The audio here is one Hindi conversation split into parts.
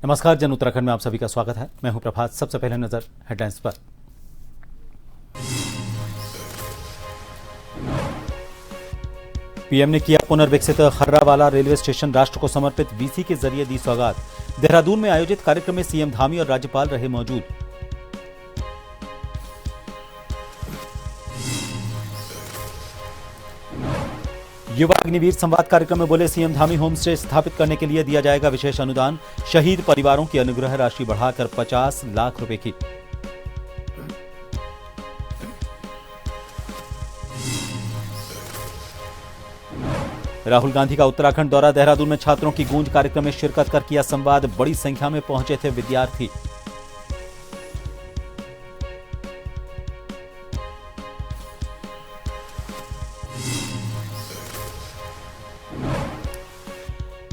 नमस्कार, जन उत्तराखंड में आप सभी का स्वागत है। मैं हूं प्रभात। सबसे पहले नजर हेडलाइंस पर। पीएम ने किया पुनर्विकसित हर्रावाला रेलवे स्टेशन राष्ट्र को समर्पित, वीसी के जरिए दी सौगात। देहरादून में आयोजित कार्यक्रम में सीएम धामी और राज्यपाल रहे मौजूद। युवा अग्निवीर संवाद कार्यक्रम में बोले सीएम धामी, होम स्टे स्थापित करने के लिए दिया जाएगा विशेष अनुदान। शहीद परिवारों की अनुग्रह राशि बढ़ाकर 50 लाख रुपए की। राहुल गांधी का उत्तराखंड दौरा। देहरादून में छात्रों की गूंज कार्यक्रम में शिरकत कर किया संवाद। बड़ी संख्या में पहुंचे थे विद्यार्थी।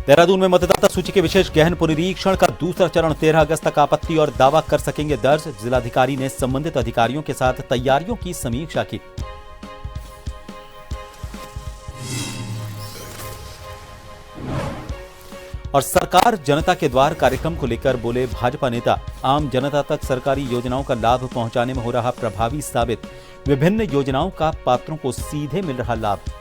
देहरादून में मतदाता सूची के विशेष गहन पुनरीक्षण का दूसरा चरण 13 अगस्त तक आपत्ति और दावा कर सकेंगे दर्ज। जिलाधिकारी ने संबंधित अधिकारियों के साथ तैयारियों की समीक्षा की। और सरकार जनता के द्वार कार्यक्रम को लेकर बोले भाजपा नेता, आम जनता तक सरकारी योजनाओं का लाभ पहुंचाने में हो रहा प्रभावी साबित। विभिन्न योजनाओं का पात्रों को सीधे मिल रहा लाभ।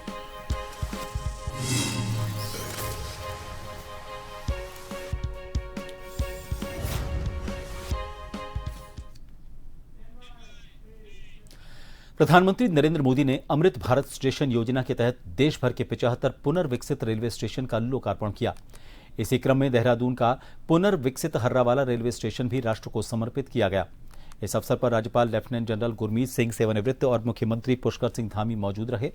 प्रधानमंत्री नरेंद्र मोदी ने अमृत भारत स्टेशन योजना के तहत देश भर के 75 पुनर्विकसित रेलवे स्टेशन का लोकार्पण किया। इसी क्रम में देहरादून का पुनर्विकसित हर्रावाला रेलवे स्टेशन भी राष्ट्र को समर्पित किया गया। इस अवसर पर राज्यपाल लेफ्टिनेंट जनरल गुरमीत सिंह, सेवानिवृत्त, और मुख्यमंत्री पुष्कर सिंह धामी मौजूद रहे।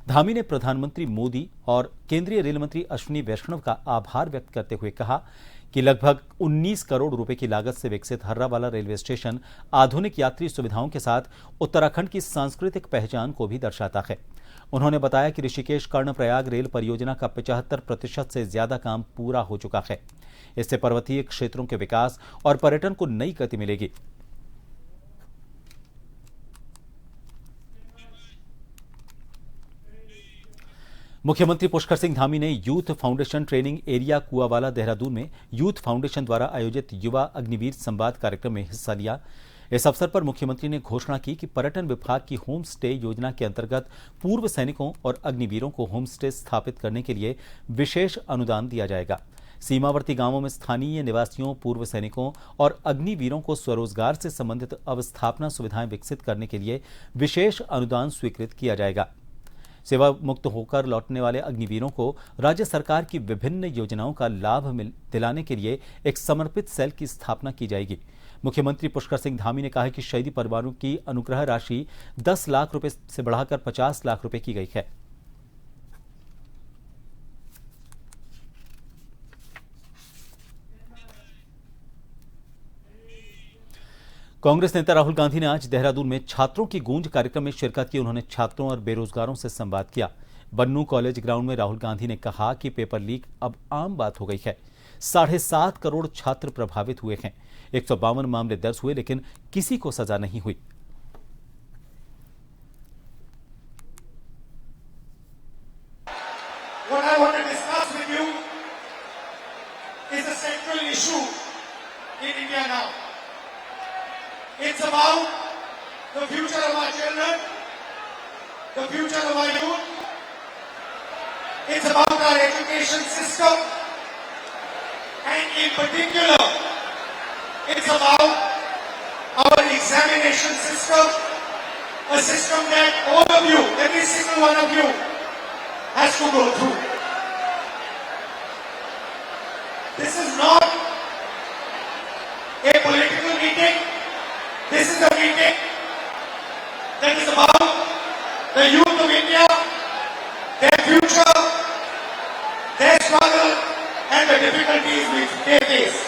धामी ने प्रधानमंत्री मोदी और केंद्रीय रेल मंत्री अश्विनी वैष्णव का आभार व्यक्त करते हुए कहा कि लगभग 19 करोड़ रुपए की लागत से विकसित हर्रावाला रेलवे स्टेशन आधुनिक यात्री सुविधाओं के साथ उत्तराखंड की सांस्कृतिक पहचान को भी दर्शाता है। उन्होंने बताया कि ऋषिकेश कर्णप्रयाग रेल परियोजना का 75% से ज्यादा काम पूरा हो चुका है। इससे पर्वतीय क्षेत्रों के विकास और पर्यटन को नई गति मिलेगी। मुख्यमंत्री पुष्कर सिंह धामी ने youth foundation training area Kuanwala Dehradun में यूथ फाउंडेशन द्वारा आयोजित युवा अग्निवीर संवाद कार्यक्रम में हिस्सा लिया। इस अवसर पर मुख्यमंत्री ने घोषणा की कि पर्यटन विभाग की होम स्टे योजना के अंतर्गत पूर्व सैनिकों और अग्निवीरों को होम स्टे स्थापित करने के लिए विशेष अनुदान दिया जाएगा। सीमावर्ती गांवों में स्थानीय निवासियों, पूर्व सैनिकों और अग्निवीरों को स्वरोजगार से संबंधित अवस्थापना सुविधाएं विकसित करने के लिए विशेष अनुदान स्वीकृत किया जाएगा। सेवा मुक्त होकर लौटने वाले अग्निवीरों को राज्य सरकार की विभिन्न योजनाओं का लाभ दिलाने के लिए एक समर्पित सेल की स्थापना की जाएगी। मुख्यमंत्री पुष्कर सिंह धामी ने कहा कि शहीदी परिवारों की अनुग्रह राशि 10 लाख रुपए से बढ़ाकर 50 लाख रुपए की गई है। कांग्रेस नेता राहुल गांधी ने आज देहरादून में छात्रों की गूंज कार्यक्रम में शिरकत की। उन्होंने छात्रों और बेरोजगारों से संवाद किया। बन्नू कॉलेज ग्राउंड में राहुल गांधी ने कहा कि पेपर लीक अब आम बात हो गई है। 7.5 करोड़ छात्र प्रभावित हुए हैं। 152 मामले दर्ज हुए, लेकिन किसी को सजा नहीं हुई। It's about the future of our children, the future of our youth. It's about our education system, and in particular, it's about our examination system, a system that all of you, every single one of you, has to go through. This is not a political meeting. This is a meeting that is about the youth of India, their future, their struggle, and the difficulties which they face.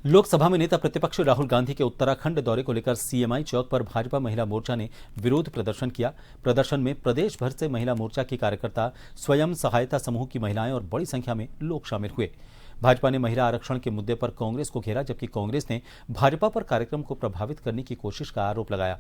Lok Sabha में नेता प्रतिपक्ष राहुल गांधी के उत्तराखंड दौरे को लेकर सीएमआई चौक पर भाजपा महिला मोर्चा ने विरोध प्रदर्शन किया। प्रदर्शन में प्रदेश भर से महिला मोर्चा की कार्यकर्ता, स्वयं सहायता समूह की महिलाएं और बड़ी संख्या में लोग शामिल हुए। भाजपा ने महिला आरक्षण के मुद्दे पर कांग्रेस को घेरा, जबकि कांग्रेस ने भाजपा पर कार्यक्रम को प्रभावित करने की कोशिश का आरोप लगाया।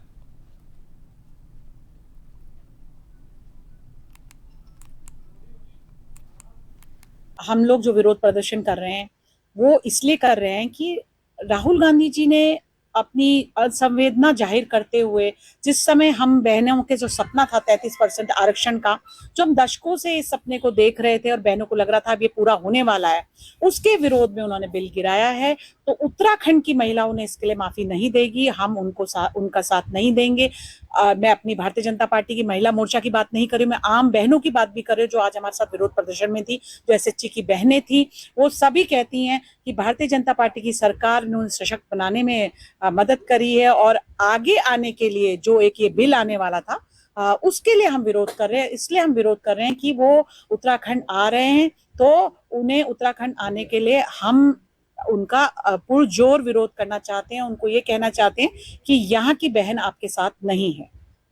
हम लोग जो विरोध प्रदर्शन कर रहे हैं वो इसलिए कर रहे हैं कि राहुल गांधी जी ने अपनी असंवेदना जाहिर करते हुए, जिस समय हम बहनों के जो सपना था 33% आरक्षण का, जो हम दशकों से इस सपने को देख रहे थे और बहनों को लग रहा था अब ये पूरा होने वाला है, उसके विरोध में उन्होंने बिल गिराया है। तो उत्तराखंड की महिलाओं ने इसके लिए माफी नहीं देगी, हम उनका साथ नहीं देंगे। मैं अपनी भारतीय जनता पार्टी की महिला मोर्चा की बात नहीं कर रही हूँ, मैं आम बहनों की बात भी कर रही हूँ जो आज हमारे साथ विरोध प्रदर्शन में थी, जो एसएचजी की बहनें थी। वो सभी कहती हैं कि भारतीय जनता पार्टी की सरकार ने उन्हें सशक्त बनाने में मदद करी है, और आगे आने के लिए जो एक ये बिल आने वाला था उसके लिए हम विरोध कर रहे हैं। इसलिए हम विरोध कर रहे हैं कि वो उत्तराखंड आ रहे हैं, तो उन्हें उत्तराखंड आने के लिए हम उनका पुरजोर विरोध करना चाहते हैं। उनको ये कहना चाहते हैं कि यहाँ की बहन आपके साथ नहीं है।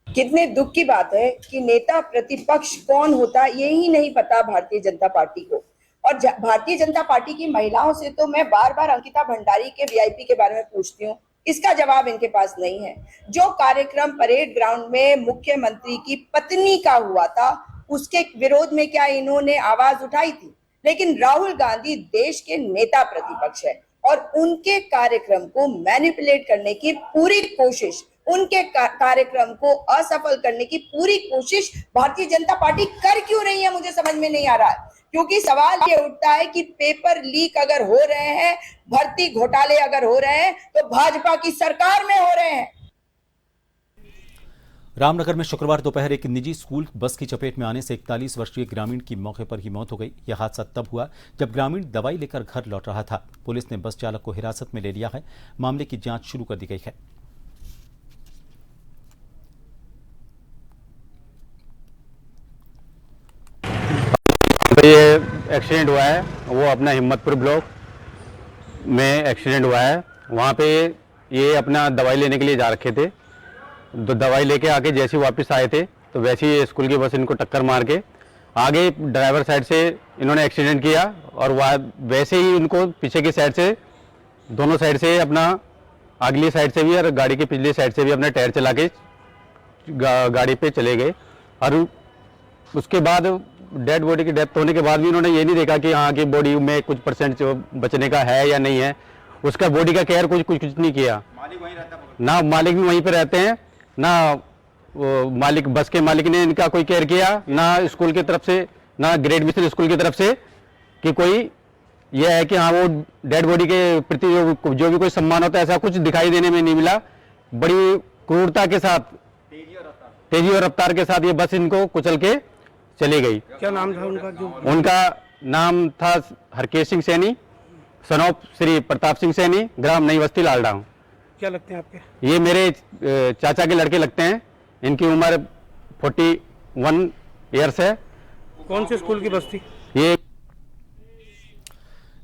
कितने दुख की बात है कि नेता प्रतिपक्ष कौन होता यही नहीं पता भारतीय जनता पार्टी को। और भारतीय जनता पार्टी की महिलाओं से तो मैं बार बार अंकिता भंडारी के वीआईपी के बारे में पूछती हूँ, इसका जवाब इनके पास नहीं है। जो कार्यक्रम परेड ग्राउंड में मुख्यमंत्री की पत्नी का हुआ था, उसके विरोध में क्या इन्होंने आवाज उठाई थी? लेकिन राहुल गांधी देश के नेता प्रतिपक्ष है और उनके कार्यक्रम को मैनिपुलेट करने की पूरी कोशिश, उनके कार्यक्रम को असफल करने की पूरी कोशिश भारतीय जनता पार्टी कर क्यों रही है, मुझे समझ में नहीं आ रहा है। क्योंकि सवाल ये उठता है कि पेपर लीक अगर हो रहे हैं, भर्ती घोटाले अगर हो रहे हैं, तो भाजपा की सरकार में हो रहे हैं। रामनगर में शुक्रवार दोपहर एक निजी स्कूल बस की चपेट में आने से 41 वर्षीय ग्रामीण की मौके पर ही मौत हो गई। यह हादसा तब हुआ जब ग्रामीण दवाई लेकर घर लौट रहा था। पुलिस ने बस चालक को हिरासत में ले लिया है। मामले की जांच शुरू कर दी गई है। ये एक्सीडेंट हुआ है, वो अपना हिम्मतपुर ब्लॉक में एक्सीडेंट हुआ है। वहाँ पे ये अपना दवाई लेने के लिए जा रखे थे, तो दवाई लेके आके जैसे ही वापस आए थे तो वैसे ही स्कूल की बस इनको टक्कर मार के आगे ड्राइवर साइड से इन्होंने एक्सीडेंट किया, और वैसे ही इनको पीछे की साइड से, दोनों साइड से अपना अगली साइड से भी और गाड़ी की पिछली साइड से भी अपना टायर चला के गाड़ी पे चले गए। और उसके बाद डेड बॉडी की डेथ होने के बाद भी इन्होंने ये नहीं देखा कि हाँ कि बॉडी में कुछ परसेंट बचने का है या नहीं है, उसका बॉडी का केयर कुछ नहीं किया। मालिक वहीं रहता है, ना मालिक भी वहीं पे रहते हैं, ना मालिक बस के मालिक ने इनका कोई केयर किया, ना स्कूल की तरफ से, ना ग्रेट मिशन स्कूल की तरफ से कि कोई यह है कि हाँ वो डेड बॉडी के प्रति जो भी कोई सम्मान होता है, ऐसा कुछ दिखाई देने में नहीं मिला। बड़ी क्रूरता के साथ, तेजी और रफ्तार के साथ ये बस इनको कुचल के चली गई। क्या नाम था उनका? उनका नाम था हरकेश सिंह सैनी, सन ऑफ श्री प्रताप सिंह सैनी, ग्राम नई बस्ती लालडांग। क्या लगते हैं आपके? ये मेरे चाचा के लड़के लगते हैं। इनकी उम्र 41 ईयर्स है। कौन से स्कूल की बस थी ये?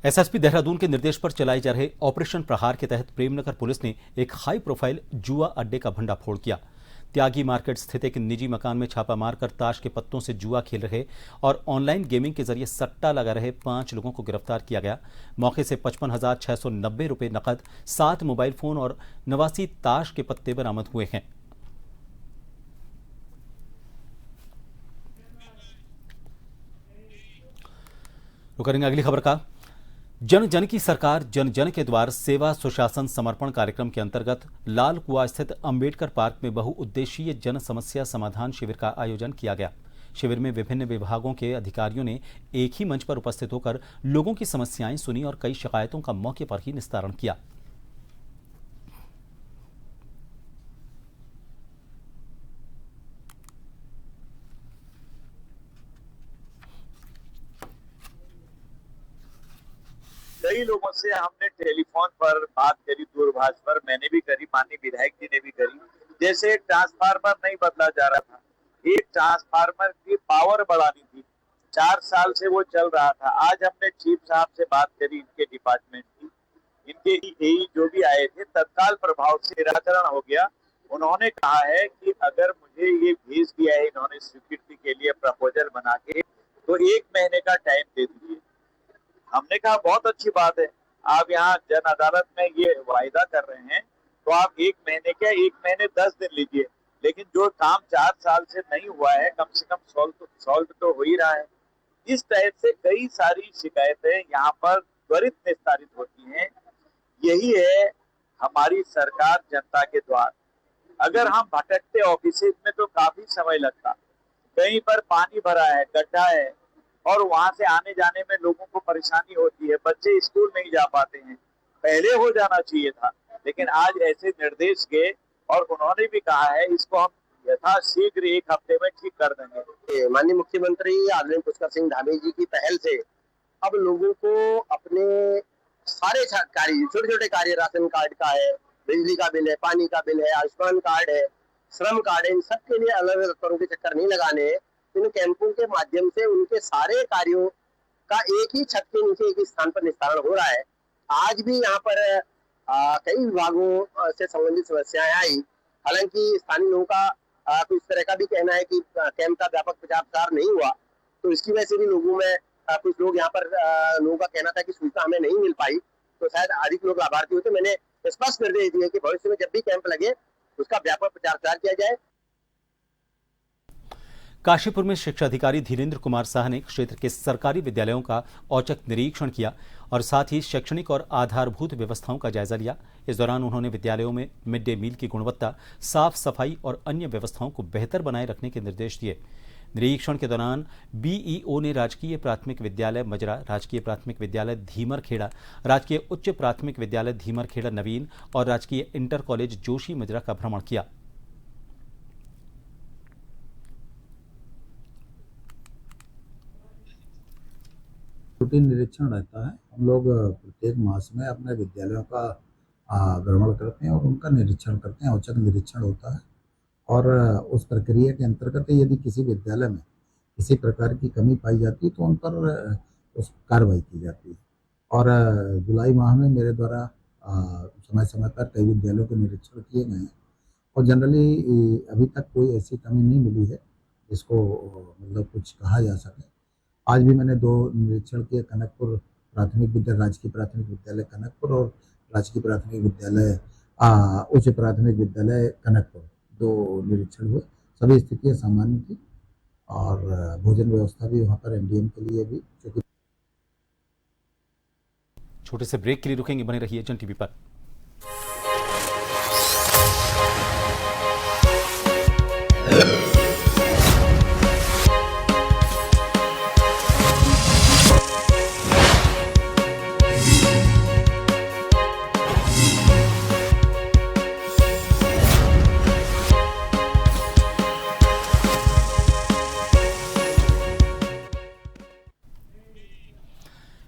एसएसपी देहरादून के निर्देश पर चलाए जा रहे ऑपरेशन प्रहार के तहत प्रेमनगर पुलिस ने एक हाई प्रोफाइल जुआ अड्डे का भंडाफोड़ किया। त्यागी मार्केट स्थित एक निजी मकान में छापा मारकर ताश के पत्तों से जुआ खेल रहे और ऑनलाइन गेमिंग के जरिए सट्टा लगा रहे 5 लोगों को गिरफ्तार किया गया। मौके से 55,690 रुपए नकद, 7 मोबाइल फोन और 89 ताश के पत्ते बरामद हुए हैं। तो करेंगे अगली खबर का। जन जन की सरकार जन जन के द्वार सेवा सुशासन समर्पण कार्यक्रम के अंतर्गत लाल कुआं स्थित अंबेडकर पार्क में बहुउद्देशीय जन समस्या समाधान शिविर का आयोजन किया गया। शिविर में विभिन्न विभागों के अधिकारियों ने एक ही मंच पर उपस्थित होकर लोगों की समस्याएं सुनी और कई शिकायतों का मौके पर ही निस्तारण किया। कई लोगों से हमने टेलीफोन पर बात करी, दूरभाष पर मैंने भी करी, माननीय विधायक जी ने भी करी। जैसे एक ट्रांसफार्मर नहीं बदला जा रहा था, एक ट्रांसफार्मर की पावर बढ़ानी थी, 4 साल से वो चल रहा था। आज हमने चीफ साहब से बात करी, इनके डिपार्टमेंट की, इनके एई जो भी आए थे, तत्काल प्रभाव से निराकरण हो गया। उन्होंने कहा है कि अगर मुझे ये भेज दिया है इन्होंने स्वीकृति के लिए प्रपोजल बना के, तो 1 महीने का टाइम दे दीजिए। हमने कहा बहुत अच्छी बात है, आप यहाँ जन अदालत में ये वायदा कर रहे हैं तो आप 1 महीने क्या 1 महीने 10 दिन लीजिए, लेकिन जो काम 4 साल से नहीं हुआ है कम से कम सॉल्व तो हो ही रहा है। इस टाइप से कई सारी शिकायतें यहाँ पर त्वरित निस्तारित होती हैं। यही है हमारी सरकार जनता के द्वार। अगर हम भटकते ऑफिसेज में तो काफी समय लगता, कहीं पर पानी भरा है, गड्ढा है और वहां से आने जाने में लोगों को परेशानी होती है, बच्चे स्कूल नहीं जा पाते हैं। पहले हो जाना चाहिए था, लेकिन आज ऐसे निर्देश गए और उन्होंने भी कहा है इसको हम यथाशीघ्र 1 हफ्ते में ठीक कर देंगे। माननीय मुख्यमंत्री आदरणीय पुष्कर सिंह धामी जी की पहल से अब लोगों को अपने सारे कार्य, छोटे छोटे कार्य, राशन कार्ड का है, बिजली का बिल है, पानी का बिल है, आयुष्मान कार्ड है, श्रम कार्ड है, इन सब के लिए अलग अलग दफ्तरों के चक्कर नहीं लगाने। इन कैंपों के माध्यम से उनके सारे कार्यों का एक ही छत के नीचे एक ही स्थान पर निस्तारण हो रहा है। आज भी यहाँ पर कई विभागों से संबंधित समस्याएं आई। हालांकि स्थानीय लोगों का कुछ तरह का भी कहना है कि कैंप का व्यापक प्रचार प्रसार नहीं हुआ, तो इसकी वजह से भी लोगों में कुछ लोग यहाँ पर लोगों का कहना था कि सूचना हमें नहीं मिल पाई, तो शायद अधिक लोग लाभार्थी होते। मैंने स्पष्ट निर्देश दिए कि भविष्य में जब भी कैंप लगे उसका व्यापक प्रचार प्रसार किया जाए। काशीपुर में शिक्षा अधिकारी धीरेन्द्र कुमार शाह ने क्षेत्र के सरकारी विद्यालयों का औचक निरीक्षण किया और साथ ही शैक्षणिक और आधारभूत व्यवस्थाओं का जायजा लिया। इस दौरान उन्होंने विद्यालयों में मिड डे मील की गुणवत्ता, साफ सफाई और अन्य व्यवस्थाओं को बेहतर बनाए रखने के निर्देश दिए। निरीक्षण के दौरान बीईओ ने राजकीय प्राथमिक विद्यालय मजरा, राजकीय प्राथमिक विद्यालय धीमरखेड़ा, राजकीय उच्च प्राथमिक विद्यालय धीमरखेड़ा नवीन और राजकीय इंटर कॉलेज जोशी मजरा का भ्रमण किया। रूटीन निरीक्षण रहता है। हम लोग प्रत्येक मास में अपने विद्यालयों का भ्रमण करते हैं और उनका निरीक्षण करते हैं। औचक निरीक्षण होता है और उस प्रक्रिया के अंतर्गत यदि किसी विद्यालय में किसी प्रकार की कमी पाई जाती है तो उन पर उस कार्रवाई की जाती है। और जुलाई माह में मेरे द्वारा समय समय पर कई विद्यालयों के निरीक्षण किए गए हैं और जनरली अभी तक कोई ऐसी कमी नहीं मिली है जिसको मतलब कुछ कहा जा सके। आज भी मैंने 2 निरीक्षण किए, कनकपुर प्राथमिक विद्यालय, राजकीय प्राथमिक विद्यालय कनकपुर और राजकीय प्राथमिक विद्यालय उच्च प्राथमिक विद्यालय कनकपुर, 2 निरीक्षण हुए। सभी स्थितियां सामान्य थी और भोजन व्यवस्था भी वहाँ पर एमडीएम के लिए भी। छोटे से ब्रेक के लिए रुकेंगे, बने रहिए जन टीवी पर।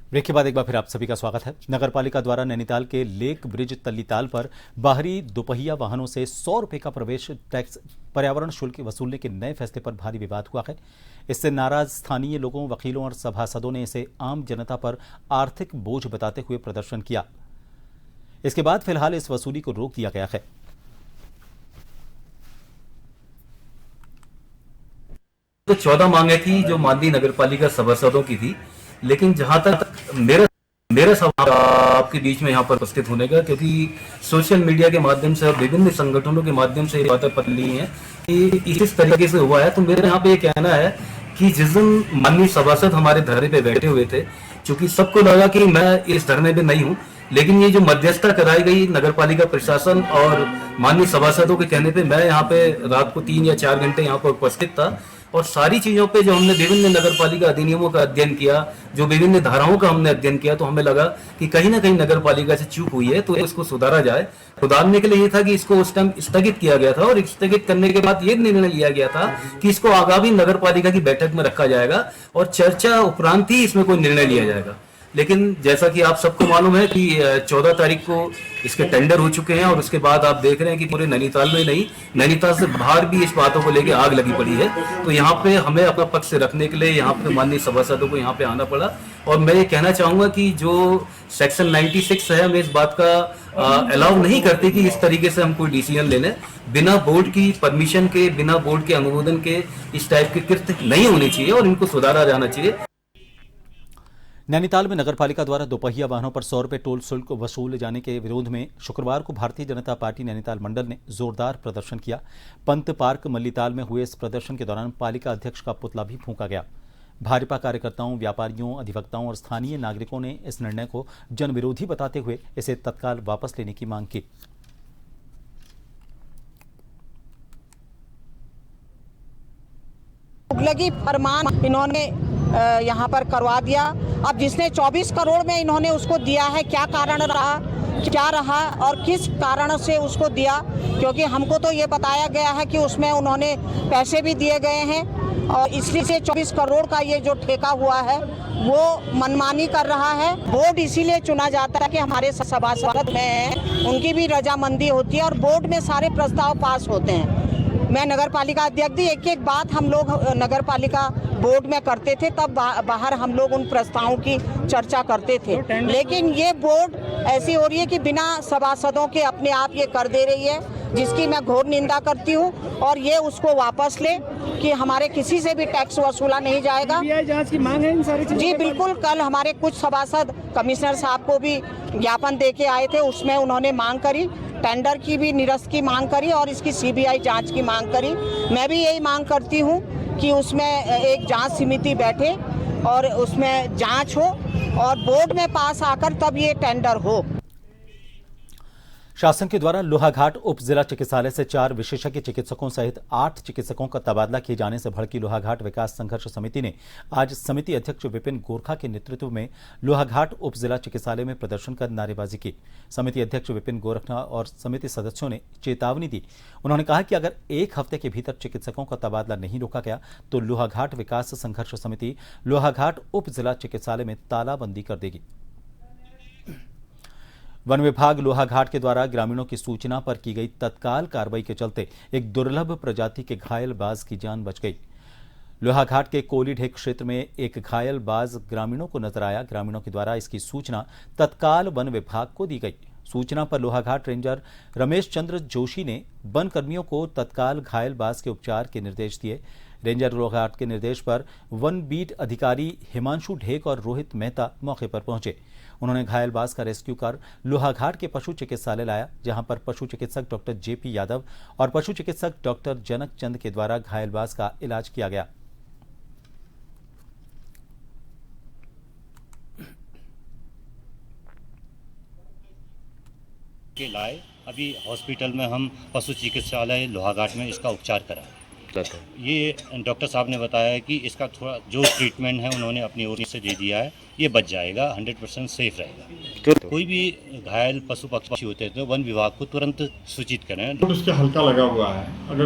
ब्रेक के बाद एक बार फिर आप सभी का स्वागत है। नगरपालिका द्वारा नैनीताल के लेक ब्रिज तल्लीताल पर बाहरी दोपहिया वाहनों से 100 रुपए का प्रवेश टैक्स पर्यावरण शुल्क वसूलने के नए फैसले पर भारी विवाद हुआ है। इससे नाराज स्थानीय लोगों, वकीलों और सभासदों ने इसे आम जनता पर आर्थिक बोझ बताते हुए प्रदर्शन किया। इसके बाद फिलहाल इस वसूली को रोक दिया गया है। तो 14 मांगे थी जो माननीय नगरपालिका सभासदों की थी, लेकिन जहां तक मेरा सवाल आपके बीच में यहाँ पर उपस्थित होने का, क्योंकि सोशल मीडिया के माध्यम से और विभिन्न संगठनों के माध्यम से ये बातें पतली हैं कि इस तरीके से हुआ है, तो मेरे यहाँ पे ये कहना है कि जिस दिन माननीय सभासद हमारे धरने पे बैठे हुए थे, क्योंकि सबको लगा कि मैं इस धरने पे नहीं हूँ, लेकिन ये जो मध्यस्थता कराई गई नगरपालिका प्रशासन और माननीय सभासदों के कहने पे मैं यहाँ पे रात को 3 या 4 घंटे यहाँ पर उपस्थित था और सारी चीजों पे जो हमने विभिन्न नगरपालिका अधिनियमों का अध्ययन किया, जो विभिन्न धाराओं का हमने अध्ययन किया, तो हमें लगा कि कहीं ना कहीं नगरपालिका से चूक हुई है, तो इसको सुधारा जाए। सुधारने के लिए ये था कि इसको उस टाइम स्थगित किया गया था और स्थगित करने के बाद ये निर्णय लिया गया था कि इसको आगामी नगरपालिका की बैठक में रखा जाएगा और चर्चा उपरांत ही इसमें कोई निर्णय लिया जाएगा। लेकिन जैसा कि आप सबको मालूम है कि 14 तारीख को इसके टेंडर हो चुके हैं और उसके बाद आप देख रहे हैं कि पूरे नैनीताल में नहीं, नैनीताल से बाहर भी इस बातों को लेकर आग लगी पड़ी है। तो यहाँ पे हमें अपना पक्ष रखने के लिए यहाँ पे माननीय सभासदों को यहाँ पे आना पड़ा और मैं ये कहना चाहूंगा कि जो सेक्शन 96 है, हमें इस बात का अलाउ नहीं करती कि इस तरीके से हम कोई डिसीजन ले लें बिना बोर्ड की परमिशन के, बिना बोर्ड के अनुमोदन के। इस टाइप के कृत्य नहीं होने चाहिए और इनको सुधारा जाना चाहिए। नैनीताल में नगरपालिका द्वारा दोपहिया वाहनों पर 100 रुपए टोल शुल्क वसूले जाने के विरोध में शुक्रवार को भारतीय जनता पार्टी नैनीताल मंडल ने जोरदार प्रदर्शन किया। पंत पार्क मल्लीताल में हुए इस प्रदर्शन के दौरान पालिका अध्यक्ष का पुतला भी फूंका गया। भाजपा कार्यकर्ताओं, व्यापारियों, अधिवक्ताओं और स्थानीय नागरिकों ने इस निर्णय को जनविरोधी बताते हुए इसे तत्काल वापस लेने की मांग की। लगी फरमान इन्होंने यहाँ पर करवा दिया। अब जिसने 24 करोड़ में इन्होंने उसको दिया है, क्या कारण रहा, क्या रहा और किस कारण से उसको दिया, क्योंकि हमको तो ये बताया गया है कि उसमें उन्होंने पैसे भी दिए गए हैं और इसलिए से 24 करोड़ का ये जो ठेका हुआ है वो मनमानी कर रहा है। बोर्ड इसीलिए चुना जाता है कि हमारे सभासद में उनकी भी रजामंदी होती है और बोर्ड में सारे प्रस्ताव पास होते हैं। मैं नगर पालिका अध्यक्ष थी, एक एक बात हम लोग नगर पालिका बोर्ड में करते थे, तब बाहर हम लोग उन प्रस्तावों की चर्चा करते थे। लेकिन ये बोर्ड ऐसी हो रही है कि बिना सभासदों के अपने आप ये कर दे रही है, जिसकी मैं घोर निंदा करती हूँ और ये उसको वापस ले कि हमारे किसी से भी टैक्स वसूला नहीं जाएगा। जांच की मांग है इन सारी चीजों। जी बिल्कुल, कल हमारे कुछ सभासद कमिश्नर साहब को भी ज्ञापन दे के आए थे, उसमें उन्होंने मांग करी, टेंडर की भी निरस्त की मांग करी और इसकी सीबीआई जांच की मांग करी। मैं भी यही मांग करती हूँ कि उसमें एक जांच समिति बैठे और उसमें जांच हो और बोर्ड में पास आकर तब ये टेंडर हो। शासन के द्वारा लोहाघाट उप जिला चिकित्सालय से 4 विशेषज्ञ चिकित्सकों सहित 8 चिकित्सकों का तबादला किए जाने से भड़की लोहाघाट विकास संघर्ष समिति ने आज समिति अध्यक्ष विपिन गोरखा के नेतृत्व में लोहाघाट उप जिला चिकित्सालय में प्रदर्शन कर नारेबाजी की। समिति अध्यक्ष विपिन गोरखा और समिति सदस्यों ने चेतावनी दी। उन्होंने कहा कि अगर 1 हफ्ते के भीतर चिकित्सकों का तबादला नहीं रोका गया तो लोहाघाट विकास संघर्ष समिति लोहाघाट उप जिला चिकित्सालय में तालाबंदी कर देगी। वन विभाग लोहाघाट के द्वारा ग्रामीणों की सूचना पर की गई तत्काल कार्रवाई के चलते एक दुर्लभ प्रजाति के घायल बाज की जान बच गई। लोहाघाट के कोलीढेक क्षेत्र में एक घायल बाज ग्रामीणों को नजर आया। ग्रामीणों के द्वारा इसकी सूचना तत्काल वन विभाग को दी गई। सूचना पर लोहाघाट रेंजर रमेश चंद्र जोशी ने वन कर्मियों को तत्काल घायल बाज के उपचार के निर्देश दिए। रेंजर लोहाघाट के निर्देश पर वन बीट अधिकारी हिमांशु ढेक और रोहित मेहता मौके पर पहुंचे। उन्होंने घायल बाज का रेस्क्यू कर लोहाघाट के पशु चिकित्सालय लाया, जहां पर पशु चिकित्सक डॉक्टर जेपी यादव और पशु चिकित्सक डॉक्टर जनक चंद के द्वारा घायल बाज का इलाज किया गया। के लाए अभी हॉस्पिटल में हम पशु चिकित्सालय लोहाघाट में इसका उपचार कराए। ये डॉक्टर साहब ने बताया कि इसका थोड़ा जो ट्रीटमेंट है उन्होंने अपनी ओर से दे दिया है, ये बच जाएगा, 100% सेफ रहेगा। कोई भी घायल पशु पक्षी होते हैं तो वन विभाग को तुरंत सूचित करें। उसके हल्का लगा हुआ है, अगर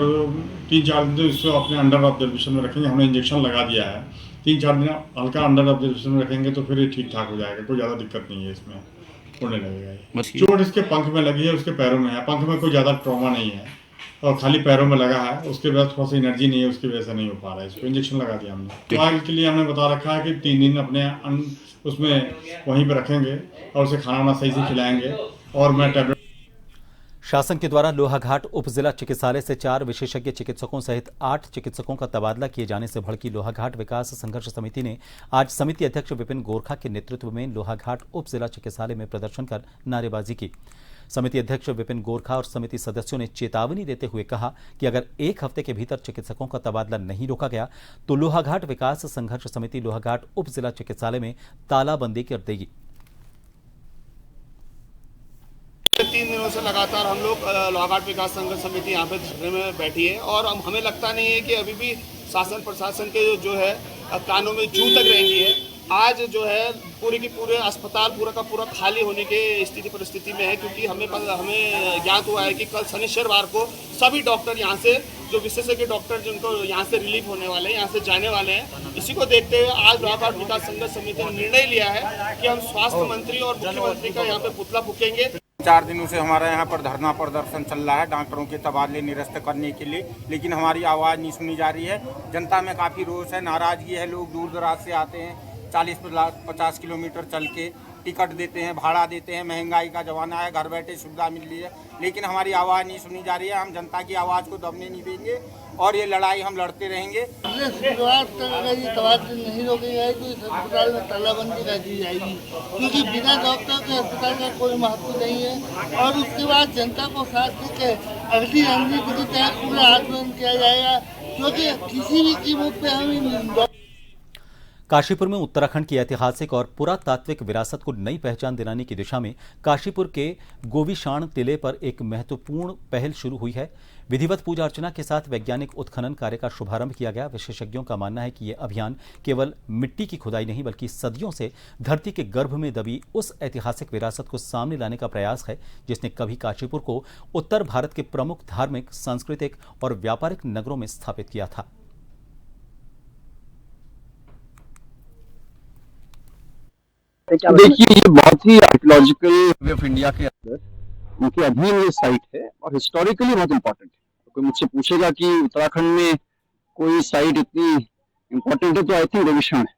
3-4 दिन इसको अपने अंडर ऑब्जर्वेशन में रखेंगे, हमने इंजेक्शन लगा दिया है, 3-4 दिन हल्का अंडर ऑब्जर्वेशन में रखेंगे तो फिर ये ठीक ठाक हो जाएगा, कोई ज़्यादा दिक्कत नहीं है इसमें, होने लगेगा। चोट इसके पंख में लगी है, उसके पैरों में है, पंख में कोई ज़्यादा ट्रॉमा नहीं है और खाली पैरों में लगा है, उसके बाद थोड़ा सा एनर्जी नहीं है, उसकी वजह से नहीं हो पा रहा है। इसको इंजेक्शन लगा दिया हमने। फिलहाल के लिए हमने बता रखा है कि 3 दिन अपने उसमें वहीं पे रखेंगे और उसे खाना वाना सही से खिलाएंगे और मैं टैबलेट। शासन के द्वारा लोहाघाट उप जिला चिकित्सालय से 4 विशेषज्ञ चिकित्सकों सहित 8 चिकित्सकों का तबादला किए जाने से भड़की लोहाघाट विकास संघर्ष समिति ने आज समिति अध्यक्ष विपिन गोरखा के नेतृत्व में लोहाघाट उप जिला चिकित्सालय में प्रदर्शन कर नारेबाजी की। समिति अध्यक्ष विपिन गोरखा और समिति सदस्यों ने चेतावनी देते हुए कहा कि अगर 1 हफ्ते के भीतर चिकित्सकों का तबादला नहीं रोका गया तो लोहाघाट विकास संघर्ष समिति लोहाघाट उप जिला चिकित्सालय में तालाबंदी कर देगी। 3 दिनों से लगातार हम लोग लोहाघाट विकास संघर्ष समिति यहाँ पे धरने में बैठी है और हमें लगता नहीं है कि अभी भी शासन प्रशासन के जो है कानों में जू तक रहेंगी है। आज जो है पूरे की पूरे अस्पताल पूरा का पूरा खाली होने के स्थिति परिस्थिति में है, क्योंकि हमें ज्ञात हुआ है कि कल शनिवार को सभी डॉक्टर यहाँ से जो विशेषज्ञ डॉक्टर जिनको यहाँ से रिलीफ होने वाले हैं, यहाँ से जाने वाले हैं। इसी को देखते हुए आज लोहाघाट विकास संघर्ष समिति ने निर्णय लिया है कि हम स्वास्थ्य मंत्री और मुख्यमंत्री का यहाँ पे पुतला फूकेंगे। 4 दिनों से हमारा यहाँ पर धरना प्रदर्शन चल रहा है डॉक्टरों के तबादले निरस्त करने के लिए, लेकिन हमारी आवाज़ नहीं सुनी जा रही है। जनता में काफ़ी रोष है, नाराजगी है। लोग दूर दराज से आते हैं, 40-50 किलोमीटर चल के टिकट देते हैं, भाड़ा देते हैं। महंगाई का ज़माना है, घर बैठे सुविधा मिल रही है, लेकिन हमारी आवाज़ नहीं सुनी जा रही है। हम जनता की आवाज़ को दबने नहीं देंगे और ये लड़ाई हम लड़ते रहेंगे। शुक्रवार तक अगर ये तबादला नहीं रोकी जाए तो इस अस्पताल में तालाबंदी कर दी जाएगी, क्योंकि बिना डॉक्टर के अस्पताल का कोई महत्व नहीं है। और उसके बाद जनता को साथ लेकर अगली रणनीति के तहत पूरा आंदोलन किया जाएगा, क्योंकि किसी भी कीमत पे हम काशीपुर में उत्तराखंड की ऐतिहासिक और पुरातात्विक विरासत को नई पहचान दिलाने की दिशा में काशीपुर के गोविशाण टिले पर एक महत्वपूर्ण पहल शुरू हुई है। विधिवत पूजा अर्चना के साथ वैज्ञानिक उत्खनन कार्य का शुभारंभ किया गया। विशेषज्ञों का मानना है कि यह अभियान केवल मिट्टी की खुदाई नहीं बल्कि सदियों से धरती के गर्भ में दबी उस ऐतिहासिक विरासत को सामने लाने का प्रयास है जिसने कभी काशीपुर को उत्तर भारत के प्रमुख धार्मिक, सांस्कृतिक और व्यापारिक नगरों में स्थापित किया था। देखिए, ये बहुत ही आर्कियोलॉजिकल सर्वे ऑफ इंडिया के अंदर उनके अधीन ये साइट है और हिस्टोरिकली बहुत इंपॉर्टेंट है। कोई मुझसे पूछेगा कि उत्तराखंड में कोई साइट इतनी इंपॉर्टेंट है तो आई थिंक गोविशाण है,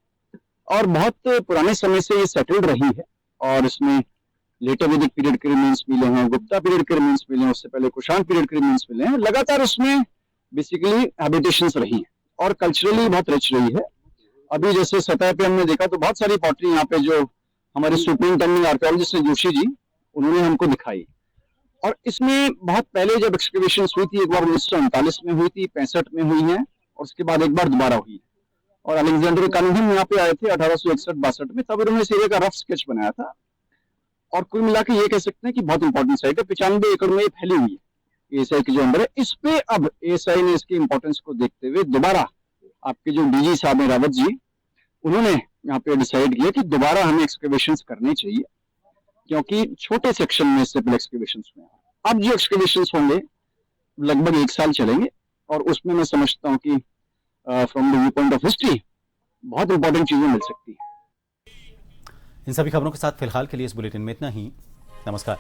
और बहुत पुराने समय से ये सेटल्ड रही है और इसमें लेटर वैदिक पीरियड के रिमेन्स मिले हैं, गुप्ता पीरियड के रिमेन्स मिले हैं, उससे पहले कुषाण पीरियड के रिमेन्स मिले हैं। लगातार उसमें बेसिकली हैबिटेशंस रही हैं और कल्चरली बहुत रिच रही है। अभी जैसे सतह पे हमने देखा तो बहुत सारी पॉटरी यहाँ पे जो हमारे सुपरिंटेंडेंट आर्कियोलॉजिस्ट जोशी जी उन्होंने हमको दिखाई, और इसमें बहुत पहले जब एक्सकवेशन हुई थी, एक बार 1939 में हुई थी, 65 में हुई है और उसके बाद एक बार दोबारा हुई। और अलेक्जेंडर कनिंघम यहाँ पे आए थे 1861-62 में, तब उन्होंने इस एरिया का रफ स्केच बनाया था। और कुल मिला के ये कह सकते हैं कि बहुत इंपॉर्टेंट साइट है। 95 एकड़ में फैली हुई है एएसआई के जो अंदर है। इस पे अब एएसआई ने इसकी इंपॉर्टेंस को देखते हुए दोबारा आपके जो डीजी साहब हैं रावत जी, उन्होंने यहाँ पे डिसाइड किया कि दोबारा हमें एक्सकवेशंस करने चाहिए, क्योंकि छोटे सेक्शन में सिर्फ एक्सकवेशंस हुए। अब जो एक्सकवेशंस होंगे लगभग 1 साल चलेंगे और उसमें मैं समझता हूँ कि from the view point of history बहुत इंपॉर्टेंट चीजें मिल सकती है। इन सभी खबरों के साथ फिलहाल के लिए इस बुलेटिन में इतना ही। नमस्कार।